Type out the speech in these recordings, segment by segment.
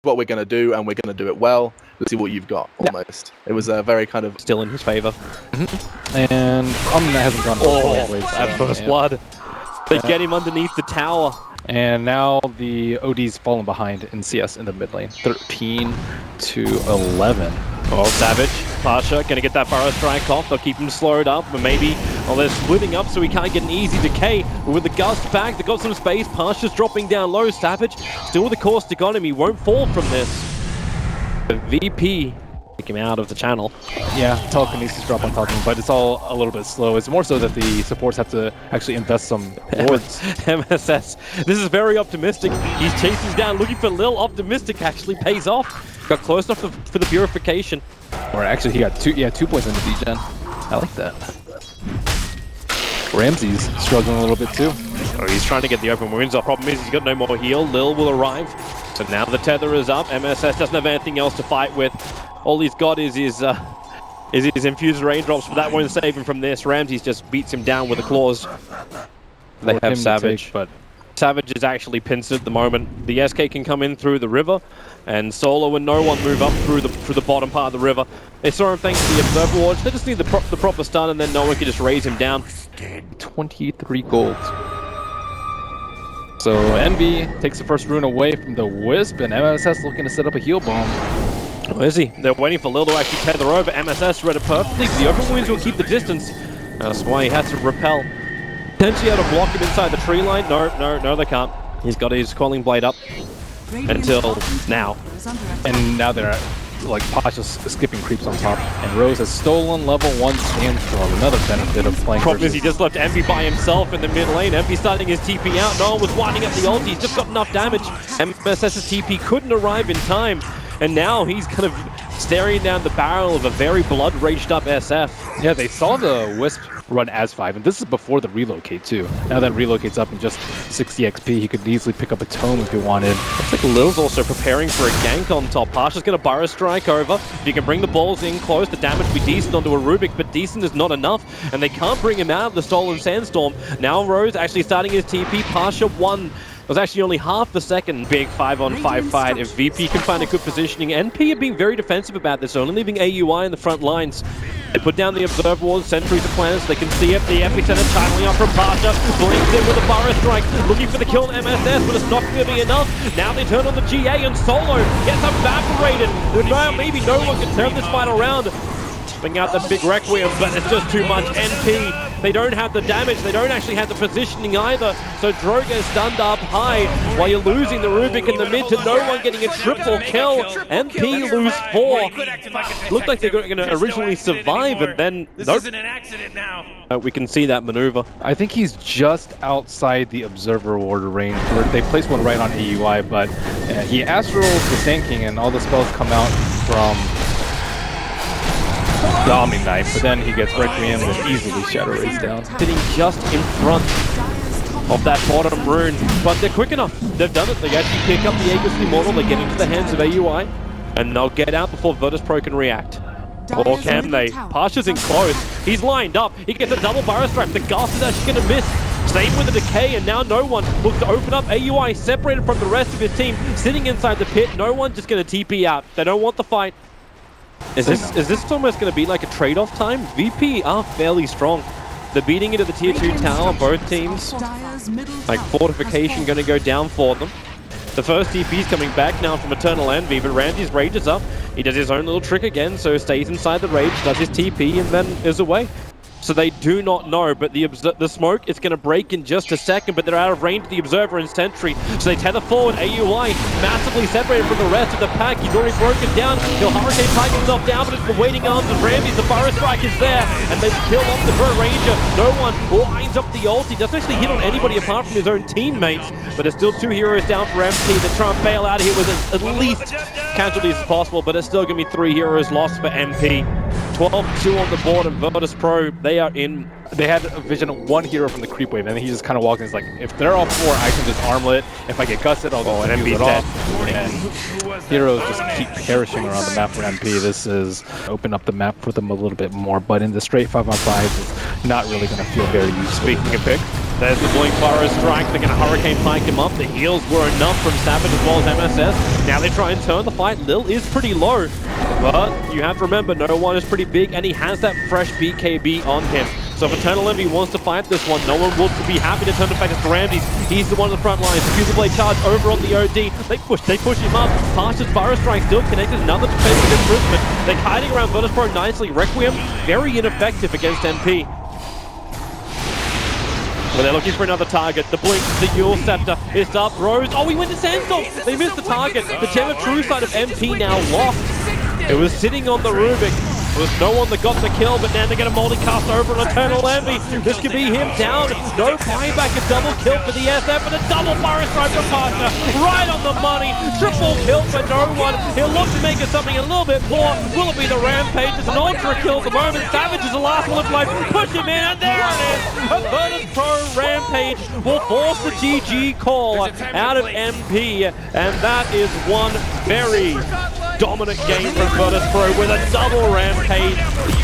what we're going to do, and we're going to do it well. Let's see what you've got, almost. It was a very kind of... Still in his favor. And that hasn't gone that first blood. They get him underneath the tower. And now the OD's fallen behind in CS in the mid lane. 13 to 11. Oh, Savage, Pasha gonna get that Burrow Strike off. They'll keep him slowed up, but maybe they're splitting up so he can't get an easy decay. But with the Gust back, they've got some space. Pasha's dropping down low. Savage still with the caustic on him. He won't fall from this. The VP take him out of the channel. Yeah, telekinesis drop on top of him, but it's all a little bit slow. It's more so that the supports have to actually invest some wards. MSS, this is very optimistic. He's chasing down, looking for Lil. Optimistic actually pays off. Got close enough for the purification. Or actually, he got 2 points in the degen. I like that. Ramsey's struggling a little bit too. Oh, he's trying to get the open wounds. The problem is he's got no more heal. Lil will arrive. So now the tether is up. MSS doesn't have anything else to fight with. All he's got is his infused raindrops, but that won't save him from this. Ramsey just beats him down with the claws. They have Savage, but Savage is actually pinched at the moment. The SK can come in through the river, and Solo and no one move up through the bottom part of the river. They saw him thanks to the Observer Watch. They just need the proper stun, and then no one can just raise him down. 23 gold. So Envy takes the first rune away from the Wisp, and MSS looking to set up a heal bomb. Oh, is he? They're waiting for Lil to actually tether over. MSS read it perfectly. The open wounds will keep the distance. That's why he had to repel. Potentially able to block him inside the tree line. No, they can't. He's got his Calling Blade up until now. And now they're like Pasha's skipping creeps on top. And Rose has stolen level 1 Sandstorm. Another benefit of playing. Problem is he just left Envy by himself in the mid lane. Envy starting his TP out. No one was winding up the ult. He's just got enough damage. MSS's TP couldn't arrive in time. And now he's kind of staring down the barrel of a very blood-raged up SF. Yeah, they saw the Wisp run as 5, and this is before the relocate too. Now that relocate's up in just 60 XP, he could easily pick up a tome if he wanted. Looks like Lil's also preparing for a gank on top. Pasha's going to Burrow Strike over. If you can bring the balls in close, the damage will be decent onto a Rubik, but decent is not enough, and they can't bring him out of the Stolen Sandstorm. Now Rose actually starting his TP. Pasha won. It was actually only half the second big 5-on-5 fight. If VP can find a good positioning, NP are being very defensive about this, only leaving AUI in the front lines. They put down the Observer Walls, sentries are planted, so they can see it. The epicenter channeling up from Pasha, blinks in with a Burrow Strike, looking for the kill on MSS, but it's not going to be enough. Now they turn on the GA, and Solo gets evaporated. Maybe no one can turn this fight around. Bring out the big Requiem, but it's just too much. NP, they don't have the damage, they don't actually have the positioning either. So Droga is stunned up high while you're losing the Rubik in the mid to no one getting a triple kill. NP lose 4. Looked like they were going to originally survive, and then this isn't an accident now. We can see that maneuver. I think he's just outside the Observer Ward range, where they placed one right on AUI, but he astrals the Sand King, and all the spells come out from the Omni Knife, but then he gets Requiem and easily Shadow Rays down. Sitting just in front of that bottom rune, but they're quick enough. They've done it. They actually pick up the Aegis Immortal, they get into the hands of AUI, and they'll get out before Virtus Pro can react. Or can they? Pasha's in close. He's lined up. He gets a double Burrow Strike. The Gust is actually going to miss. Same with the Decay, and now no one looks to open up. AUI separated from the rest of his team, sitting inside the pit. No one just going to TP out. They don't want the fight. Is this almost going to be like a trade-off time? VP are fairly strong. They're beating into the tier 2 tower on both teams. Like fortification going to go down for them. The first TP is coming back now from Eternal Envy, but Randy's rage is up. He does his own little trick again, so stays inside the rage, does his TP, and then is away. So they do not know, but the smoke is going to break in just a second, but they're out of range of the Observer and Sentry. So they tether forward. AUI massively separated from the rest of the pack. He's already broken down. He'll Hurricane Pike himself down, but it's the waiting arms of Ramsey. The Burrow Strike is there, and they kill off the Burrow Ranger. No one lines up the ult. He doesn't actually hit on anybody apart from his own teammates, but there's still 2 heroes down for MP. They're trying to bail out of here with at least casualties as possible, but it's still going to be 3 heroes lost for MP. 12-2 on the board, and Virtus Pro, they are in. They had a vision of 1 hero from the creep wave, and he just kind of walked in. He's like, if they're all 4, I can just armlet. If I get gusted, I'll just use it off. And heroes just keep perishing around the map for MP. This is open up the map for them a little bit more, but in the straight 5-on-5, it's not really going to feel very useful. Speaking of pick, There's the Blink Fire Strike. They're going to Hurricane Pike him up. The heals were enough from Savage as well as MSS. Now they try and turn the fight. Lil is pretty low, but you have to remember, no one is pretty big, and he has that fresh BKB on him. So if Eternal Envy wants to fight this one, no one would be happy to turn the focus to Ramses. He's the one on the front lines. Diffuser Blade charge over on the OD. They push him up. Pasha's Fire Strike still connected. Another defensive improvement. They're hiding around Virtus Pro nicely. Requiem, very ineffective against MP. Well, they're looking for another target. The Blink, the Yule Scepter is up. Rose. Oh, he went to Sandstorm. They missed the target. The Gem of True side of MP now lost. It was sitting on the Rubik. There was no one that got the kill, but now they're going to multicast over on Eternal Envy. This could be him down. No buyback, a double kill for the SF, and a double Fire Strike for Pasha. Right on the money. Triple kill for no one. He'll look to make it something a little bit more. Will it be the Rampage? It's an ultra kill at the moment. Savage is the last one of life. Push him in, and there it is. A Virtus Pro Rampage will force the GG call out of MP, and that is one very dominant game from Virtus Pro with a double Rampage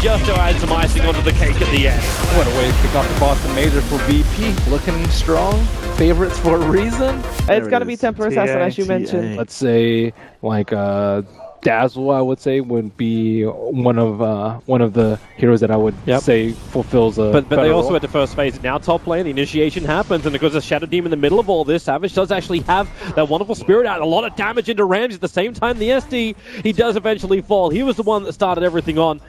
just to add some icing onto the cake at the end. What a way to kick off the Boston Major for VP. Looking strong. Favorites for a reason. It's got to be Temper Assassin, as you mentioned. Let's say, like, Dazzle, I would say, would be one of the heroes that I would say fulfills a But they also role. had the first phase. Now top lane, the initiation happens, and because of Shadow Demon in the middle of all this, Savage does actually have that wonderful spirit out. A lot of damage into Ramsey at the same time. The SD, he does eventually fall. He was the one that started everything on.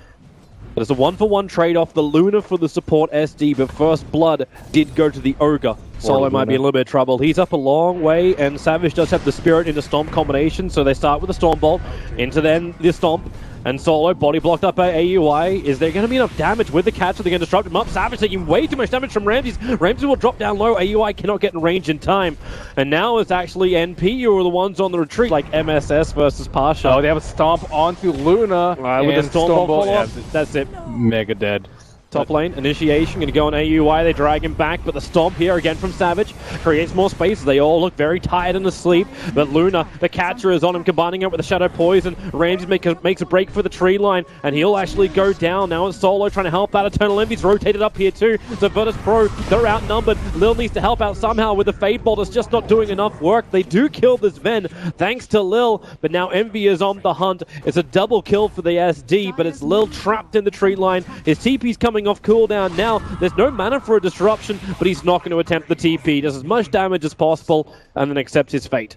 There's a 1-for-1 trade-off, the Luna for the support SD, but first blood did go to the Ogre. Solo might be in a little bit of trouble. He's up a long way, and Savage does have the Spirit into Stomp combination, so they start with the Storm Bolt, into then the Stomp, and Solo body blocked up by AUI. Is there going to be enough damage with the catch? Are they going to disrupt him up? Savage taking way too much damage from Ramses. Ramses will drop down low. AUI cannot get in range in time. And now it's actually NP who are the ones on the retreat, like MSS versus Pasha. Oh, they have a stomp onto Luna. With the Storm Bolt follow-up. That's it. Mega dead. Top lane, initiation, going to go on AUI, they drag him back, but the stomp here again from Savage creates more space. They all look very tired and asleep, but Luna, the catcher, is on him, combining it with the Shadow Poison. Ramsey makes a break for the tree line, and he'll actually go down. Now it's Solo trying to help out. Eternal Envy's rotated up here too, so Virtus Pro, they're outnumbered. Lil needs to help out somehow with the Fade Bolt. It's just not doing enough work. They do kill this Ven, thanks to Lil, but now Envy is on the hunt. It's a double kill for the SD, but it's Lil trapped in the tree line. His TP's coming off cooldown now. There's no mana for a disruption, but he's not going to attempt the TP. Does as much damage as possible and then accepts his fate.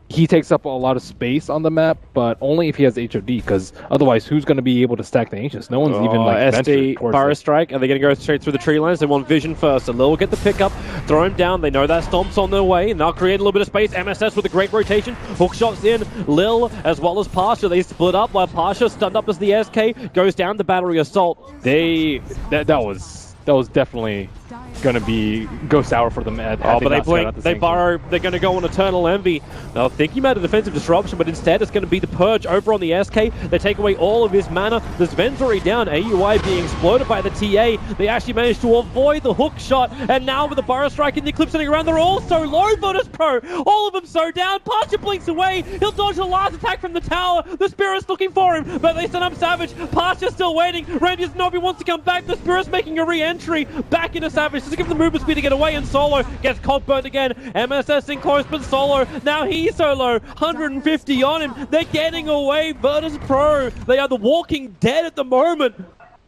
He takes up a lot of space on the map, but only if he has HOD, because otherwise, who's going to be able to stack the Ancients? No one's even like SD Fire Strike. Are they going to go straight through the tree lines? They want Vision first. So Lil will get the pickup, throw him down. They know that Stomp's on their way, and they'll create a little bit of space. MSS with a great rotation. Hook shots in. Lil as well as Pasha. They split up while Pasha, stunned up as the SK, goes down the Battery Assault. That was definitely going to go sour for them. But they blink, they burrow, they're going to go on Eternal Envy. They'll think he made a defensive disruption, but instead it's going to be the Purge over on the SK. They take away all of his mana. The Sven's already down. AUI being exploded by the TA. They actually managed to avoid the hook shot, and now with the Burrow Strike and the Eclipse sitting around, they're all so low, Virtus Pro. All of them so down. Pasha blinks away. He'll dodge the last attack from the tower. The Spirit's looking for him, but they send up Savage. Pasha's still waiting. Randy Novi wants to come back. The Spirit's making a re-entry back into Savage. Does give him the movement speed to get away, and Solo gets cold burnt again. MSS in close, but Solo, now he's so low. 150 on him. They're getting away. Virtus Pro, they are the walking dead at the moment,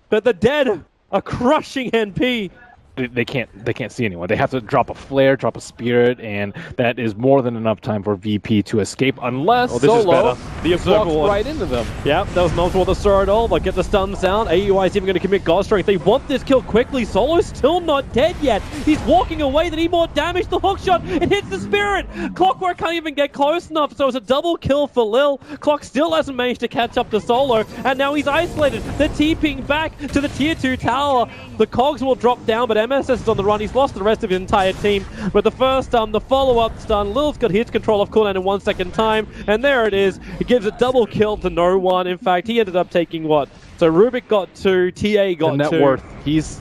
but the dead are crushing NP. They can't see anyone. They have to drop a flare, drop a spirit, and that is more than enough time for VP to escape, unless Solo walks right into them. Yep, that was not what the Sir at all. They'll get the stuns down. AUI is even going to commit God Strike. They want this kill quickly. Solo's still not dead yet. He's walking away. They need more damage. The hook shot, it hits the Spirit. Clockwork can't even get close enough, so it's a double kill for Lil. Clock still hasn't managed to catch up to Solo, and now he's isolated. They're TPing back to the tier 2 tower. The cogs will drop down, but MSS is on the run. He's lost the rest of his entire team. But the first stun, the follow-up stun, Lil's got his control of cooldown in 1 second time, and there it is. He gives a double kill to no one. In fact, he ended up taking what? So Rubik got 2, TA got 2. The net worth, he's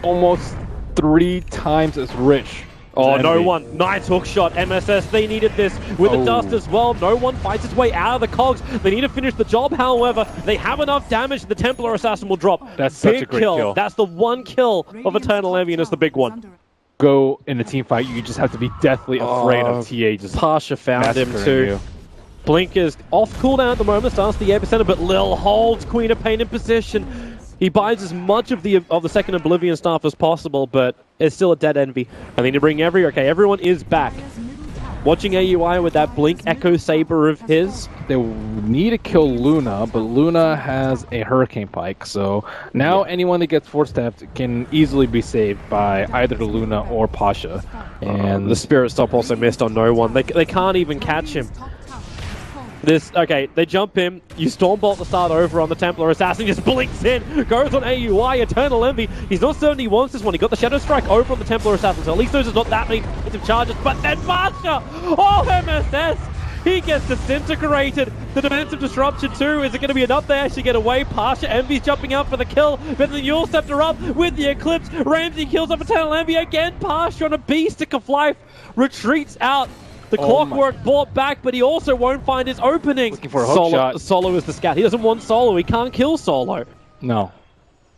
almost 3 times as rich. Oh, no one. Nice hook shot. MSS, they needed this with the dust as well. No one fights its way out of the cogs. They need to finish the job, however. They have enough damage. The Templar Assassin will drop. That's such a great kill. That's the one kill of Eternal Envy, and it's the big one. go in a team fight, you just have to be deathly afraid of TA just Pasha found him massacring too. you. Blink is off cooldown at the moment, starts the epicenter, but Lil holds Queen of Pain in position. He buys as much of the second Oblivion staff as possible, but it's still a dead Envy. I need to bring everyone is back. Watching AUI with that Blink Echo Saber of his. They need to kill Luna, but Luna has a Hurricane Pike, so now anyone that gets force-staffed can easily be saved by either Luna or Pasha. And the Spirit Stop also missed on no one. They can't even catch him. They jump in, you Stormbolt the start over on the Templar Assassin, just blinks in, goes on AUI, Eternal Envy. He's not certain he wants this one. He got the Shadow Strike over on the Templar Assassin, so at least there's not that many defensive charges. But then Pasha! Oh, MSS! He gets disintegrated. The defensive disruption too. Is it going to be enough to actually get away? Pasha, Envy's jumping out for the kill, but the Yule Scepter up with the Eclipse. Ramsey kills up Eternal Envy again. Pasha on a beastic of life retreats out. The clockwork brought back, but he also won't find his opening. Looking for a hook shot. Solo is the scout. He doesn't want Solo. He can't kill Solo. No.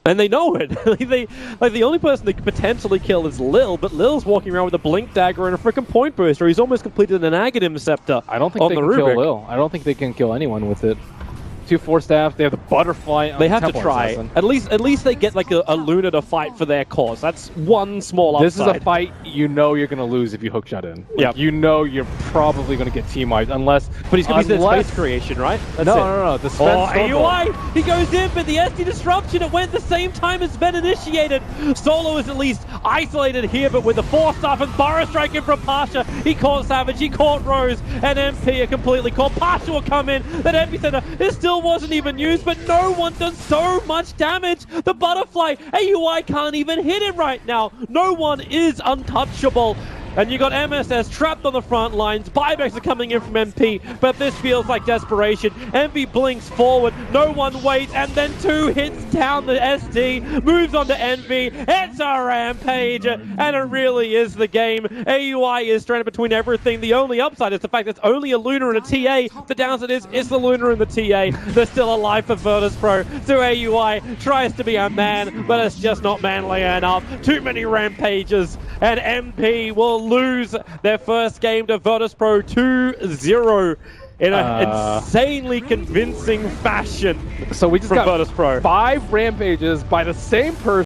And they know it. The only person they could potentially kill is Lil, but Lil's walking around with a Blink Dagger and a freaking Point Booster. He's almost completed an Aghanim Scepter. I don't think they can kill Lil. I don't think they can kill anyone with it. 2 force staff. They have the butterfly. They have to try. At least they get like a Luna to fight for their cause. That's one small upside. This is a fight you know you're going to lose if you hookshot in. Yeah. You know you're probably going to get team wiped unless. But he's going to be the space creation, right? That's no. The AUI! He goes in, but the SD disruption, it went the same time it's been initiated. Solo is at least isolated here, but with the Force Staff and Burrow striking from Pasha, he caught Savage, he caught Rose, and MP are completely caught. Pasha will come in. That epicenter is still wasn't even used, but no one does so much damage. The butterfly, AUI can't even hit him right now. No one is untouchable. And you got MSS trapped on the front lines. Buybacks are coming in from MP, but this feels like desperation. Envy blinks forward, no one waits, and then 2 hits down the SD, moves on to Envy. It's a Rampage, and it really is the game. AUI is stranded between everything. The only upside is the fact it's only a Luna and a TA. The downside is it's the Luna and the TA. They're still alive for Virtus.pro. So AUI tries to be a man, but it's just not manly enough. Too many Rampages, and MP will lose their first game to Virtus.pro 2-0 in an insanely convincing fashion. So we just got Virtus.pro. 5 Rampages by the same person.